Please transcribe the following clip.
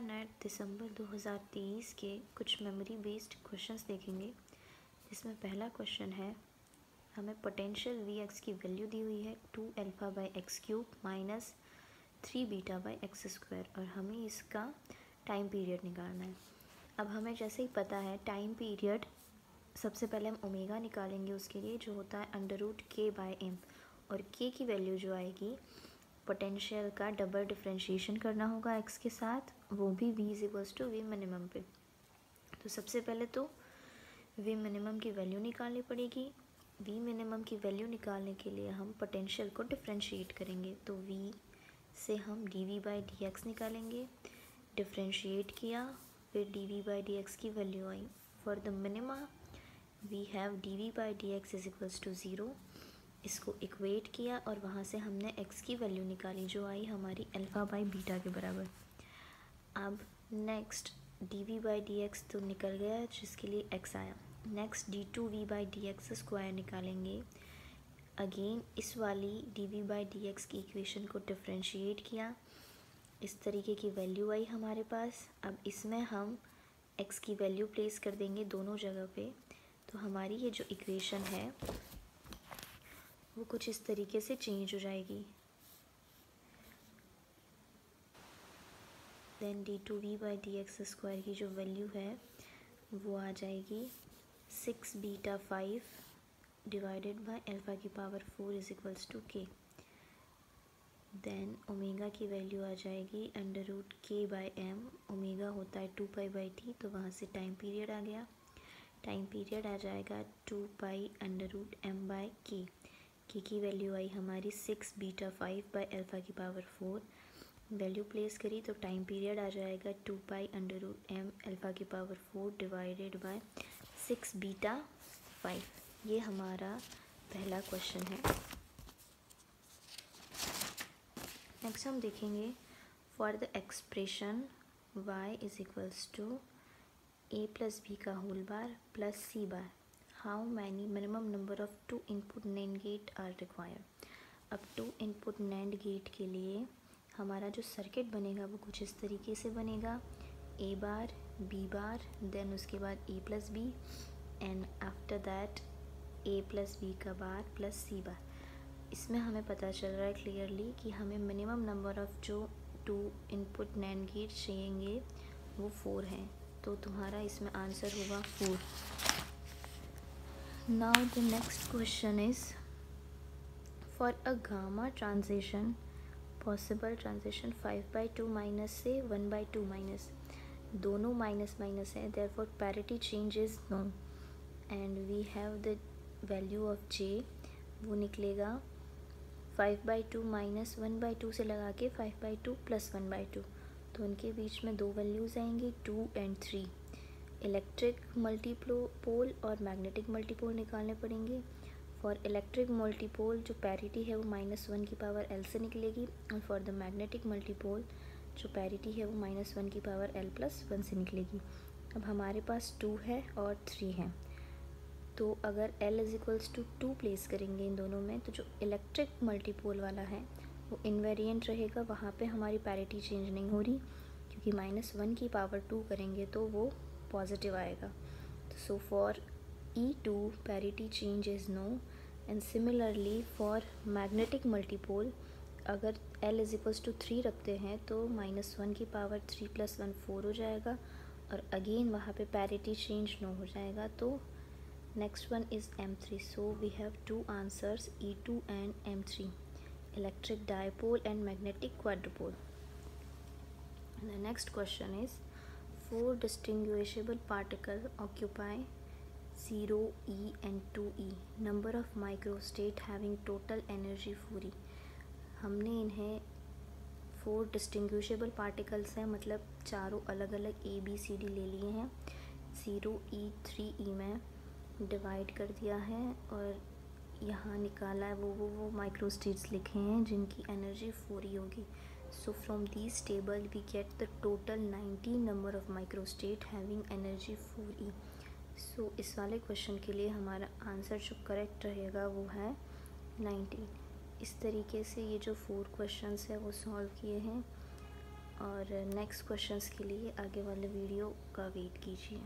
Net दिसंबर 2023 के कुछ memory based questions देखेंगे। जिसमें पहला क्वेश्चन है, हमें पोटेंशियल वी एक्स की वैल्यू दी हुई है 2 alpha by x cube minus 3 beta by x square और हमें इसका टाइम पीरियड निकालना है। अब हमें जैसे ही पता है टाइम पीरियड, सबसे पहले हम ओमेगा निकालेंगे उसके लिए, जो होता है under root k by M, और के की वैल्यू जो आएगी पोटेंशियल का डबल डिफरेंशिएशन करना होगा एक्स के साथ, वो भी v is equals to v minimum पे। तो सबसे पहले तो v मिनिमम की वैल्यू निकालनी पड़ेगी। v मिनिमम की वैल्यू निकालने के लिए हम पोटेंशियल को डिफरेंशिएट करेंगे। तो v से हम dv बाई डी एक्स निकालेंगे, डिफरेंशिएट किया, फिर dv बाई डी एक्स की वैल्यू आई। For the minima we have dv by d x is equals to 0। इसको इक्वेट किया और वहाँ से हमने x की वैल्यू निकाली जो आई हमारी अल्फ़ा बाई बीटा के बराबर। अब next dv by d x तो निकल गया जिसके लिए x आया। Next d2v by d x square निकालेंगे। अगेन इस वाली dv बाई डी एक्स की इक्वेशन को डिफरेंशिएट किया, इस तरीके की वैल्यू आई हमारे पास। अब इसमें हम x की वैल्यू प्लेस कर देंगे दोनों जगह पे, तो हमारी ये जो इक्वेशन है वो कुछ इस तरीके से चेंज हो जाएगी। Then d2v by d x square की जो वैल्यू है वो आ जाएगी 6 बीटा 5 डिवाइडेड बाय अल्फ़ा की power 4 is equals to k। Then omega की वैल्यू आ जाएगी under root k by m, omega होता है 2 पाई बाई टी, तो वहाँ से टाइम पीरियड आ गया। टाइम पीरियड आ जाएगा 2 pi under root m by k की वैल्यू आई हमारी 6 बीटा 5 बाई अल्फ़ा की पावर 4। वैल्यू प्लेस करी तो टाइम पीरियड आ जाएगा 2 pi under root m alpha की पावर 4 डिवाइडेड बाय 6 बीटा 5। ये हमारा पहला क्वेश्चन है। नेक्स्ट हम देखेंगे for the expression y is equals to a plus b का whole bar plus c bar, how many minimum number of 2 input NAND gate are required. अब 2 input NAND gate के लिए हमारा जो सर्किट बनेगा वो कुछ इस तरीके से बनेगा, a bar b bar, then उसके बाद a plus b, and after that a plus b का बार प्लस c बार। इसमें हमें पता चल रहा है क्लियरली कि हमें मिनिमम नंबर ऑफ जो 2 इनपुट नैंड गेट चाहिए वो 4 हैं, तो तुम्हारा इसमें आंसर होगा 4। Now the next question is, for a gamma transition possible transition 5/2 minus से 1/2 माइनस, दोनों माइनस माइनस है, therefore parity change is no and we have the value of j, वो निकलेगा 5/2 माइनस 1/2 से लगा के 5/2 प्लस 1/2, तो उनके बीच में दो वैल्यूज़ आएंगी 2 एंड 3। इलेक्ट्रिक मल्टीपोल और मैग्नेटिक मल्टीपोल निकालने पड़ेंगे। फॉर इलेक्ट्रिक मल्टीपोल जो पैरिटी है वो -1 की पावर l से निकलेगी, और फॉर द मैग्नेटिक मल्टीपोल जो पैरिटी है वो -1 की पावर l प्लस 1 से निकलेगी। अब हमारे पास 2 है और 3 है, तो अगर l is equals to 2 place करेंगे इन दोनों में, तो जो इलेक्ट्रिक मल्टीपोल वाला है वो इनवेरिएंट रहेगा, वहाँ पे हमारी पैरिटी चेंज नहीं हो रही, क्योंकि -1 की पावर 2 करेंगे तो वो पॉजिटिव आएगा। So for E2 parity change is no, and similarly for magnetic multipole अगर L इज इक्वल्स टू 3 रखते हैं तो -1 की पावर 3 प्लस 1 4 हो जाएगा, और अगेन वहाँ पे पैरिटी चेंज नो हो जाएगा। तो next one is M3। So we have 2 answers E2 and M3, electric dipole and magnetic quadrupole. The next question is, 4 distinguishable particles occupy 0 e and 2 e, number of microstate having total energy 4 e। हमने इन्हें 4 distinguishable particles हैं, मतलब चारों अलग अलग a b c d ले लिए हैं, 0 e 3 e में डिवाइड कर दिया है, और यहाँ निकाला है वो माइक्रोस्टेट्स लिखे हैं जिनकी एनर्जी 4 e होगी। So from these table we get the total 19 number of microstate having energy 4e। So इस वाले क्वेश्चन के लिए हमारा आंसर जो करेक्ट रहेगा वो है 19। इस तरीके से ये जो 4 क्वेश्चंस है वो सॉल्व किए हैं। और नेक्स्ट क्वेश्चंस के लिए आगे वाले वीडियो का वेट कीजिए।